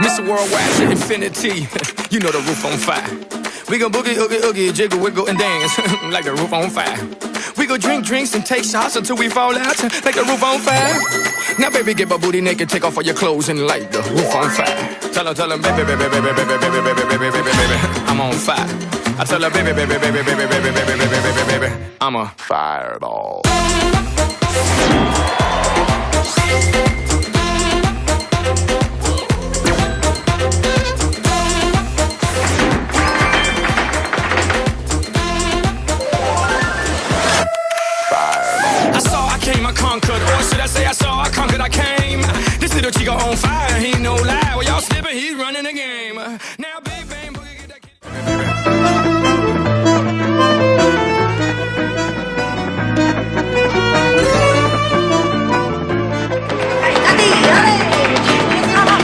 Mr. Worldwide to infinity. You know the roof on fire. We gon' boogie, oogie, oogie, jiggle, wiggle, and dance like the roof on fire. We go drink drinks and take shots until we fall out like the roof on fire. Now, baby, get my booty naked, take off all your clothes and light the roof on fire. Tell her, baby, baby, baby, baby, baby, baby, baby, baby, baby, baby, I'm on fire. I tell her, baby, baby, baby, baby, baby, baby, baby, baby, baby, I'm a fireball. I conquered, or should I say I saw I conquered, I came. This little chico on fire, he no lie. Well, y'all slipping, he's running the game. Now, big bang, boogie, get that kitty.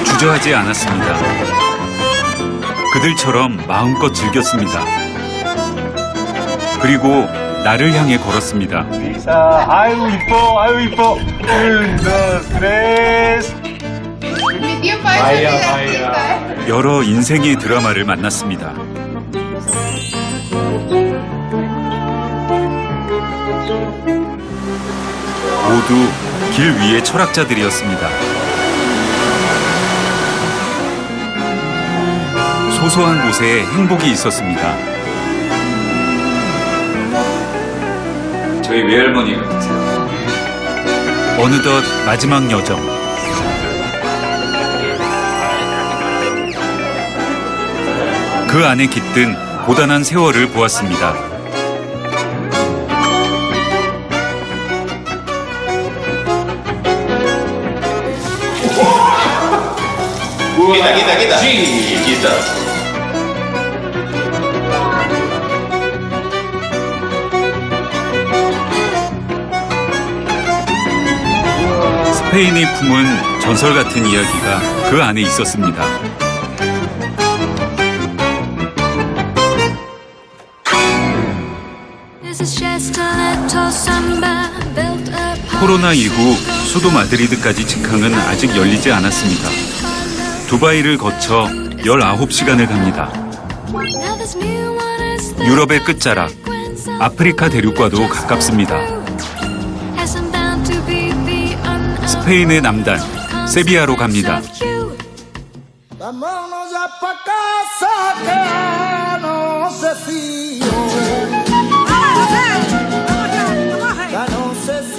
주저하지 않았습니다. 그들처럼 마음껏 즐겼습니다. 그리고 나를 향해 걸었습니다. 리사, 아유 이뻐, 아유 이뻐. 스트레스. 마이야. 여러 인생의 드라마를 만났습니다. 모두 길 위의 철학자들이었습니다. 소소한 곳에 행복이 있었습니다. 저희 외할머니 같으세요. 어느덧 마지막 여정. 그 안에 깃든 고단한 세월을 보았습니다. 기다. 스페인이 품은 전설 같은 이야기가 그 안에 있었습니다. 코로나 이후 수도 마드리드까지 직항은 아직 열리지 않았습니다. 두바이를 거쳐 19시간을 갑니다. 유럽의 끝자락, 아프리카 대륙과도 가깝습니다. 스페인의 남단, 세비야로 갑니다.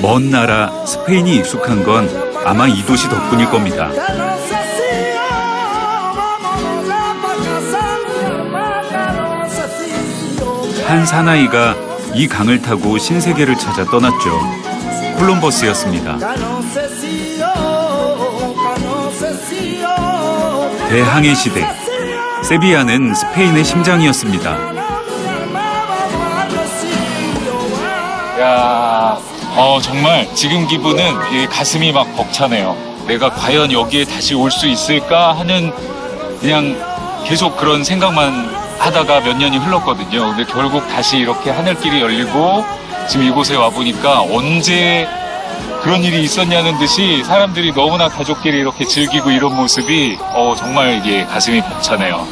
먼 나라 스페인이 익숙한 건 아마 이 도시 덕분일 겁니다. 한 사나이가 이 강을 타고 신세계를 찾아 떠났죠. 콜럼버스였습니다. 대항해 시대, 세비야는 스페인의 심장이었습니다. 야, 정말 지금 기분은 가슴이 막 벅차네요. 내가 과연 여기에 다시 올 수 있을까 하는 그냥 계속 그런 생각만 하다가 몇 년이 흘렀거든요. 근데 결국 다시 이렇게 하늘길이 열리고 지금 이곳에 와보니까 언제 그런 일이 있었냐는 듯이 사람들이 너무나 가족끼리 이렇게 즐기고 이런 모습이 정말 이게 가슴이 벅차네요.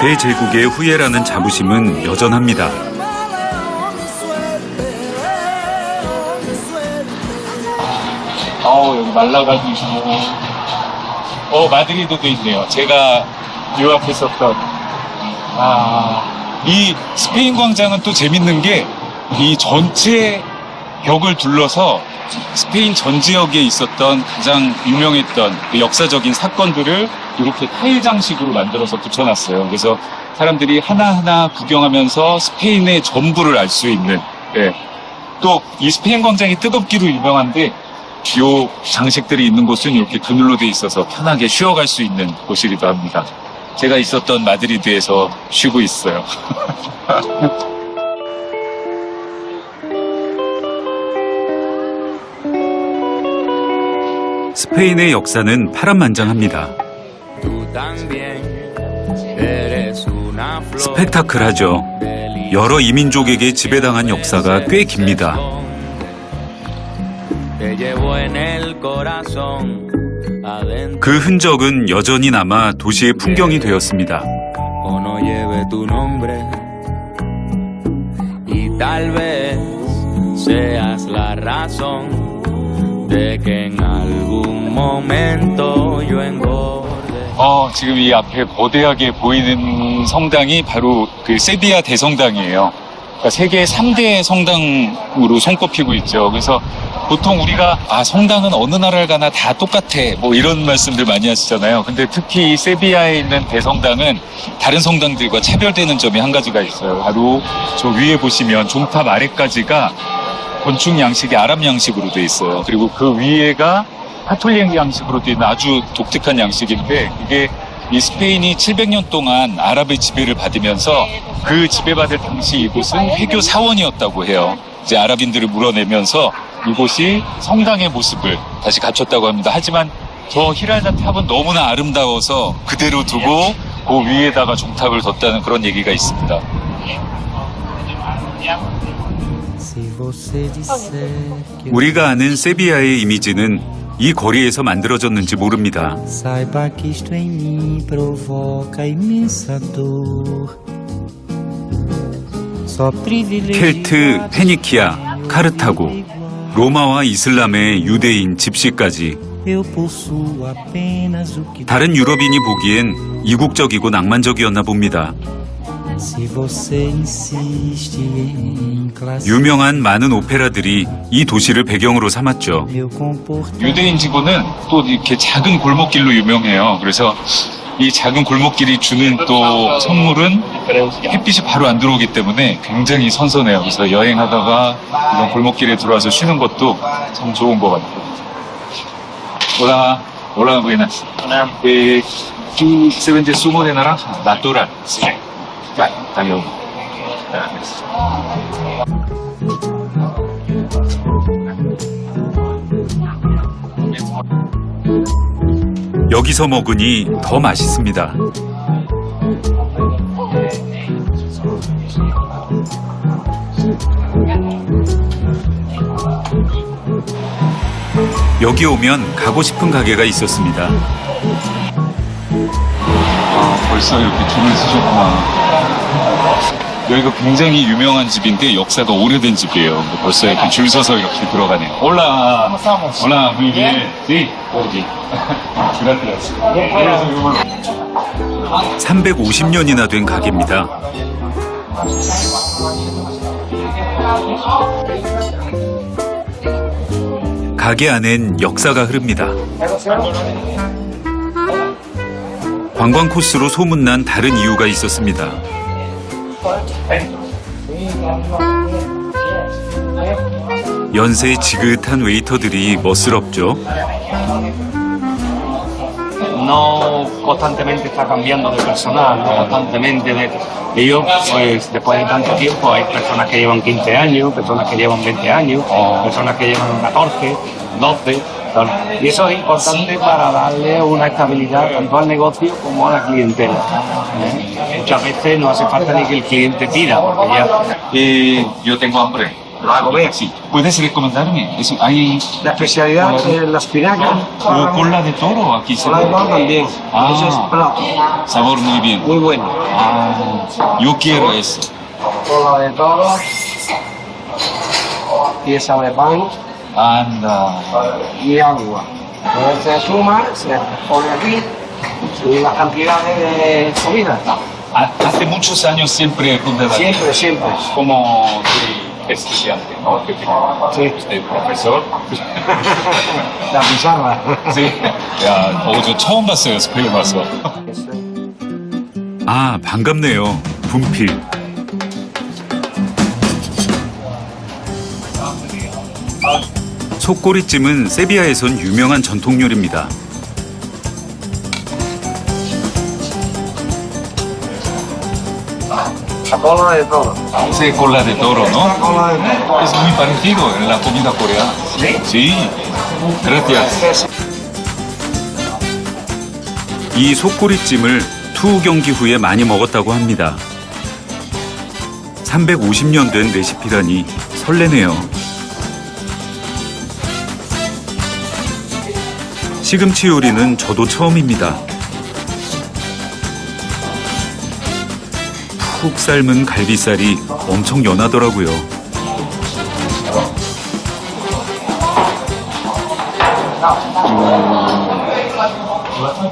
대제국의 후예라는 자부심은 여전합니다. 여기 말라가도 있고, 마드리드도 있네요. 제가 유학했었던. 이 스페인 광장은 또 재밌는 게, 이 전체 벽을 둘러서 스페인 전 지역에 있었던 가장 유명했던 그 역사적인 사건들을 이렇게 타일 장식으로 만들어서 붙여놨어요. 그래서 사람들이 하나하나 구경하면서 스페인의 전부를 알 수 있는, 또 이 스페인 광장이 뜨겁기로 유명한데, 요 장식들이 있는 곳은 이렇게 그늘로 돼 있어서 편하게 쉬어갈 수 있는 곳이기도 합니다. 제가 있었던 마드리드에서 쉬고 있어요. 스페인의 역사는 파란만장합니다. 스펙타클하죠. 여러 이민족에게 지배당한 역사가 꽤 깁니다. 그 흔적은 여전히 남아 도시의 풍경이 되었습니다. 지금 이 앞에 거대하게 보이는 성당이 바로 그 세비야 대성당이에요. 그러니까 세계 3대 성당으로 손꼽히고 있죠. 그래서 보통 우리가 성당은 어느 나라를 가나 다 똑같아 뭐 이런 말씀들 많이 하시잖아요. 근데 특히 이 세비야에 있는 대성당은 다른 성당들과 차별되는 점이 한 가지가 있어요. 바로 저 위에 보시면 종탑 아래까지가 건축 양식이 아랍 양식으로 돼 있어요. 그리고 그 위에가 카톨릭 양식으로 돼 있는 아주 독특한 양식인데, 이게 이 스페인이 700년 동안 아랍의 지배를 받으면서 그 지배받을 당시 이곳은 회교 사원이었다고 해요. 이제 아랍인들을 물어내면서 이곳이 성당의 모습을 다시 갖췄다고 합니다. 하지만 저 히랄다 탑은 너무나 아름다워서 그대로 두고 그 위에다가 종탑을 뒀다는 그런 얘기가 있습니다. 우리가 아는 세비야의 이미지는 이 거리에서 만들어졌는지 모릅니다. 켈트, 페니키아, 카르타고, 로마와 이슬람의 유대인, 집시까지 다른 유럽인이 보기엔 이국적이고 낭만적이었나 봅니다. 유명한 많은 오페라들이 이 도시를 배경으로 삼았죠. 유대인 지구는 또 이렇게 작은 골목길로 유명해요. 그래서 이 작은 골목길이 주는 또 선물은 햇빛이 바로 안 들어오기 때문에 굉장히 선선해요. 그래서 여행하다가 이런 골목길에 들어와서 쉬는 것도 참 좋은 것 같아요. Hola, buenas. Aquí se vende zumo de naranja natural. Sí. Vale, también. Gracias. 여기서 먹으니 더 맛있습니다. 여기 오면 가고 싶은 가게가 있었습니다. 벌써 이렇게 줄을 서셨구나. 여기가 굉장히 유명한 집인데 역사가 오래된 집이에요. 벌써 이렇게 줄 서서 이렇게 들어가네요. Hola. Hola, muy bien. Sí. Gracias. 350년이나 된 가게입니다. 가게 안엔 역사가 흐릅니다. 관광 코스로 소문난 다른 이유가 있었습니다. 연세 지긋한 웨이터들이 멋스럽죠. No constantemente está cambiando de personal, no constantemente de ellos, pues después de tanto tiempo hay personas que llevan 15 años, personas que llevan 20 años, personas que llevan 14, 12, y eso es importante para darle una estabilidad tanto al negocio como a la clientela. Muchas veces no hace falta ni que el cliente pida, porque ya... Yo tengo hambre. ¿Lo hago bien? Sí. ¿Puedes recomendarme? Hay La especialidad es la espinaca. cola de toro aquí se Cola de toro también. Ah. Eso es plato. Sabor muy bien. Muy bueno. Yo quiero eso. Cola de toro. Pieza de pan. Anda. Y agua. Entonces se suma, se pone aquí y las cantidades de comida. Hace muchos años siempre Siempre, siempre. como estudiante, ¿no? Sí. profesor. La pizarra. Sí. 야, 저 처음 봤어요, 스페인 와서. 아, 반갑네요. 분필. 속꼬리찜은 세비야에선 유명한 전통 요리입니다. Cola de toro. Sí, cola de toro, ¿no? Cola de toro. Es muy parecido en la comida coreana. ¿Sí? Sí. Gracias. 이 속꼬리찜을 투우 경기 후에 많이 먹었다고 합니다. 350년 된 레시피라니 설레네요. 시금치 요리는 저도 처음입니다. 푹 삶은 갈비살이 엄청 연하더라고요.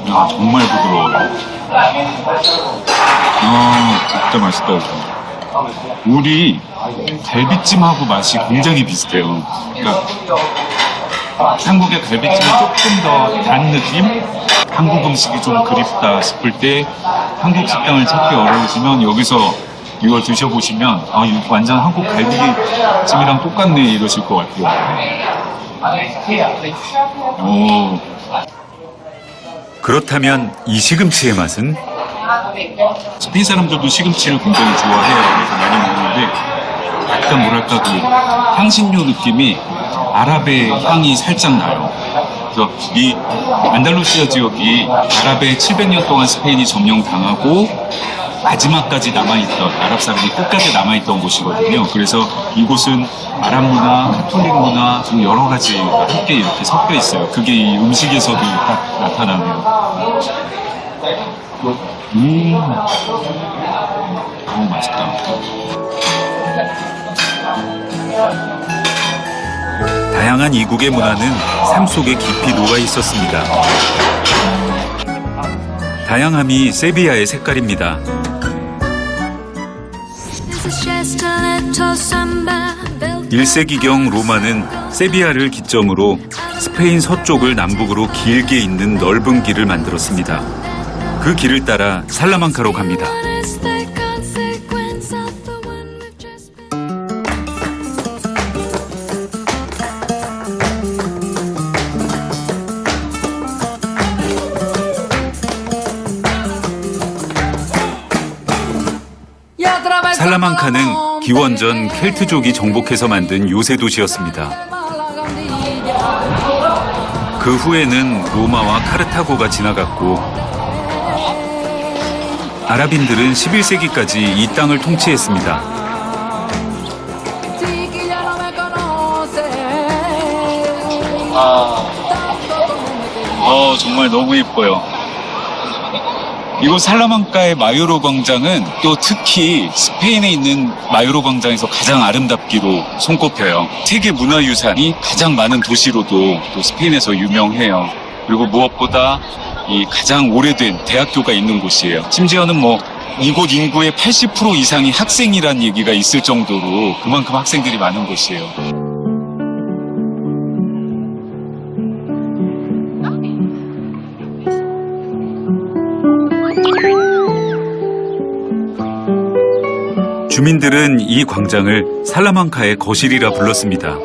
야, 정말 부드러워요. 진짜 맛있다, 이거. 우리 갈비찜하고 맛이 굉장히 비슷해요. 그러니까 한국의 갈비찜은 조금 더 단 느낌? 한국 음식이 좀 그립다 싶을 때 한국 식당을 찾기 어려우시면 여기서 이걸 드셔보시면 이거 완전 한국 갈비찜이랑 똑같네 이러실 것 같아요. 오. 그렇다면 이 시금치의 맛은? 스페인 사람들도 시금치를 굉장히 좋아해요. 그래서 많이 먹는데 약간 뭐랄까 그 향신료 느낌이 아랍의 향이 살짝 나요. 그래서 이 안달루시아 지역이 아랍의 700년 동안 스페인이 점령당하고 마지막까지 남아있던, 아랍 사람이 끝까지 남아있던 곳이거든요. 그래서 이곳은 아랍 문화, 카톨릭 문화 좀 여러 가지가 함께 이렇게 섞여 있어요. 그게 이 음식에서도 딱 나타나네요. 너무 맛있다. 다양한 이국의 문화는 삶 속에 깊이 녹아 있었습니다. 다양함이 세비야의 색깔입니다. 1세기경 로마는 세비야를 기점으로 스페인 서쪽을 남북으로 길게 잇는 넓은 길을 만들었습니다. 그 길을 따라 살라망카로 갑니다. 살라망카는 기원전 켈트족이 정복해서 만든 요새 도시였습니다. 그 후에는 로마와 카르타고가 지나갔고 아랍인들은 11세기까지 이 땅을 통치했습니다. 정말 너무 예뻐요. 이곳 살라망카의 마요로 광장은 또 특히 스페인에 있는 마요로 광장에서 가장 아름답기로 손꼽혀요. 세계 문화유산이 가장 많은 도시로도 또 스페인에서 유명해요. 그리고 무엇보다 이 가장 오래된 대학교가 있는 곳이에요. 심지어는 이곳 인구의 80% 이상이 학생이라는 얘기가 있을 정도로 그만큼 학생들이 많은 곳이에요. 주민들은 이 광장을 살라망카의 거실이라 불렀습니다.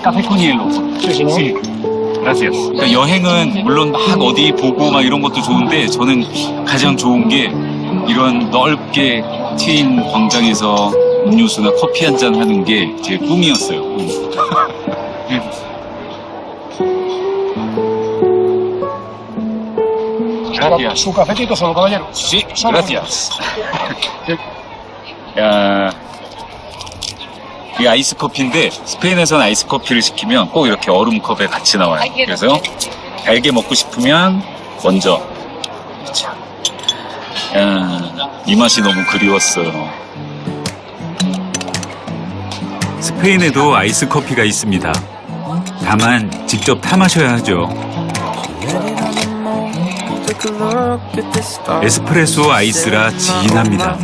카페 코니엘로. 네. Gracias. 그러니까 여행은 물론 막 어디 보고 막 이런 것도 좋은데 저는 가장 좋은 게 이런 넓게 트인 광장에서 음료수나 커피 한잔 하는 게 제 꿈이었어요. Gracias. Su cafetito solo, caballero. Sí, gracias. 야, 이 아이스 커피인데 스페인에서는 아이스 커피를 시키면 꼭 이렇게 얼음 컵에 같이 나와요. 그래서 달게 먹고 싶으면 먼저. 자, 이 맛이 너무 그리웠어요. 스페인에도 아이스 커피가 있습니다. 다만 직접 타 마셔야 하죠. 에스프레소 아이스라 진합니다.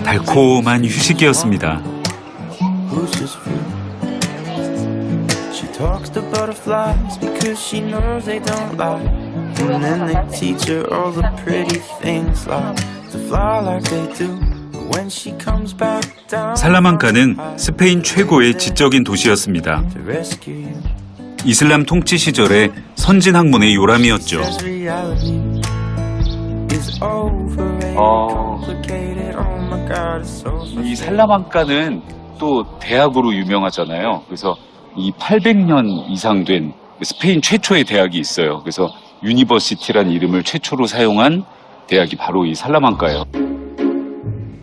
달콤한 휴식이었습니다. 살라망카는 스페인 최고의 지적인 도시였습니다. 이슬람 통치 시절에 선진 학문의 요람이었죠. 이 살라망카는 또 대학으로 유명하잖아요. 그래서 이 800년 이상 된 스페인 최초의 대학이 있어요. 그래서 유니버시티란 이름을 최초로 사용한 대학이 바로 이 살라망카예요.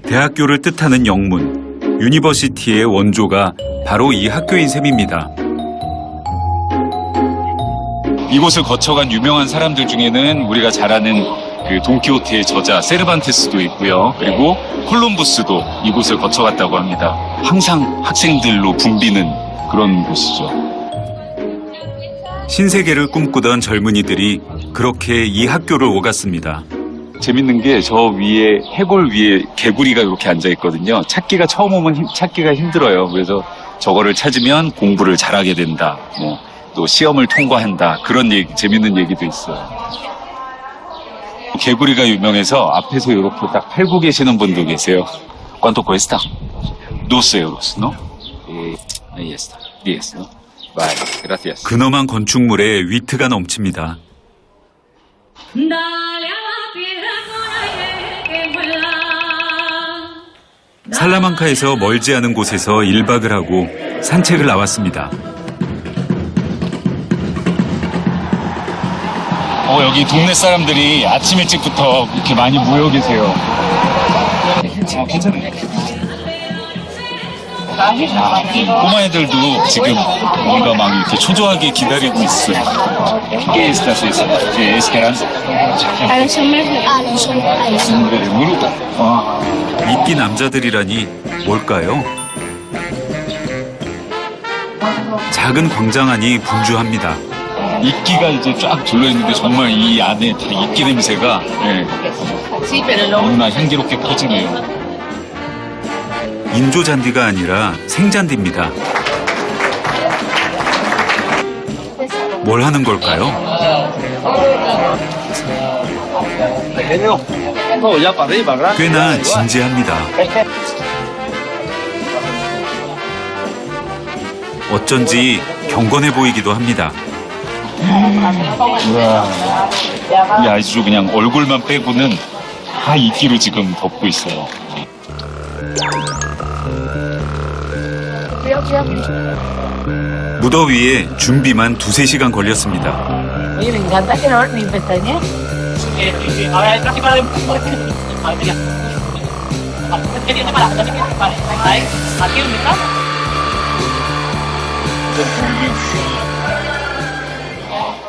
대학교를 뜻하는 영문, 유니버시티의 원조가 바로 이 학교인 셈입니다. 이곳을 거쳐간 유명한 사람들 중에는 우리가 잘 아는 그 돈키호테의 저자 세르반테스도 있고요. 그리고 콜럼부스도 이곳을 거쳐갔다고 합니다. 항상 학생들로 붐비는 그런 곳이죠. 신세계를 꿈꾸던 젊은이들이 그렇게 이 학교를 오갔습니다. 재밌는 게 저 위에 해골 위에 개구리가 이렇게 앉아 있거든요. 찾기가 처음 오면 찾기가 힘들어요. 그래서 저거를 찾으면 공부를 잘하게 된다. 또 시험을 통과한다. 그런 얘기, 재밌는 얘기도 있어요. 개구리가 유명해서 앞에서 이렇게 딱 팔고 계시는 분도 계세요. ¿Cuánto cuesta? 12 euros, ¿no? Ahí está. 10, ¿no? Vale, gracias. 근엄한 건축물에 위트가 넘칩니다. 살라망카에서 멀지 않은 곳에서 1박을 하고 산책을 나왔습니다. 여기 동네 사람들이 아침 일찍부터 이렇게 많이 모여 계세요. 괜찮아요. 꼬마 애들도 지금 뭔가 막 이렇게 초조하게 기다리고 있어요. ¿Qué estás esperando? A los hombres. 이끼 남자들이라니 뭘까요? 작은 광장 안이 분주합니다. 이끼가 이제 쫙 둘러있는데 정말 이 안에 다 이끼 냄새가 너무나 향기롭게 퍼지네요. 인조 잔디가 아니라 생잔디입니다. 뭘 하는 걸까요? 꽤나 진지합니다. 어쩐지 경건해 보이기도 합니다. 이 아주 그냥 얼굴만 빼고는 다 이끼로 지금 덮고 있어요. 무더위에 준비만 2-3시간 걸렸습니다. Oye, me encanta que no ni pestañees.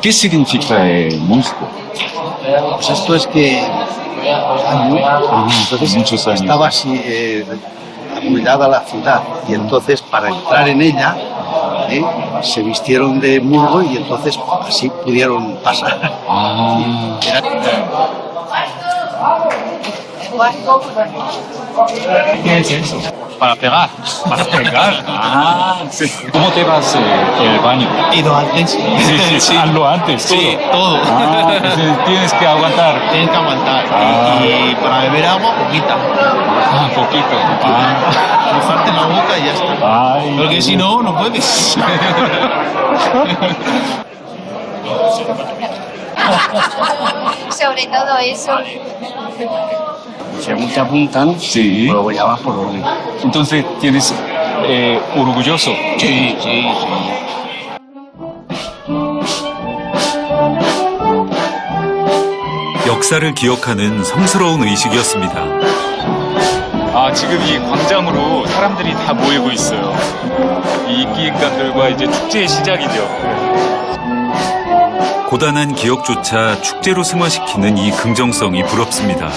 ¿Qué significa el musgo? Pues esto es que muchos años. estaba así amurallada la ciudad y entonces para entrar en ella se vistieron de musgo y entonces así pudieron pasar. ¿Qué es eso? Para pegar. Para pegar. Sí. ¿Cómo te vas el baño? He ido antes. Sí. Hazlo antes. Sí, todo. Entonces tienes que aguantar. Tienes que aguantar. Y para beber agua, poquita. Poquito. Mojarte la boca y ya está. Ay. Porque si no, no puedes. Sobre todo eso. Según te apuntan, Sí. luego ya vas por orden. Entonces tienes orgulloso. Sí. 역사를 기억하는 성스러운 의식이었습니다. 지금 이 광장으로 사람들이 다 모이고 있어요. 이 이끼 인간들과 이제 축제의 시작이죠. 고단한 기억조차 축제로 승화시키는 이 긍정성이 부럽습니다.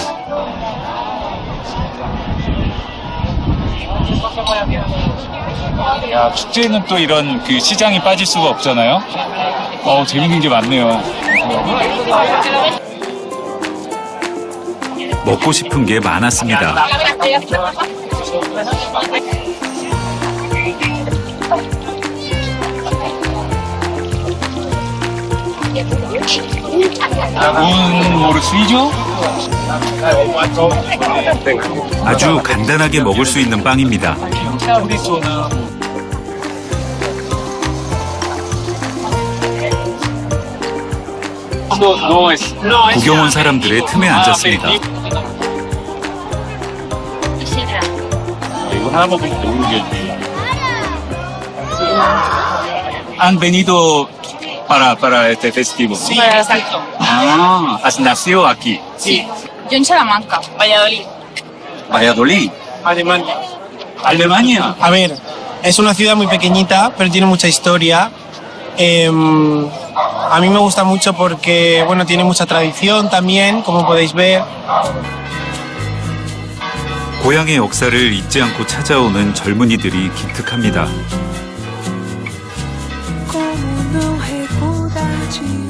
야, 축제는 또 이런 그 시장이 빠질 수가 없잖아요. 재밌는 게 많네요. 먹고 싶은 게 많았습니다. Un morcillo? 아주 간단하게 먹을 수 있는 빵입니다. 구경 온 사람들의 틈에 앉았습니다. 이거 하나 먹으면 모르겠네. Han venido para este festival. Sí, exacto. Ah, has nacido aquí. Sí. Yo en Salamanca, Valladolid. Valladolid, Alemania. Alemania. A ver, es una ciudad muy pequeñita, pero tiene mucha historia. A mí me gusta mucho porque, bueno, tiene mucha tradición también, como podéis ver. 고향의 역사를 잊지 않고 찾아오는 젊은이들이 기특합니다. Como não recordar de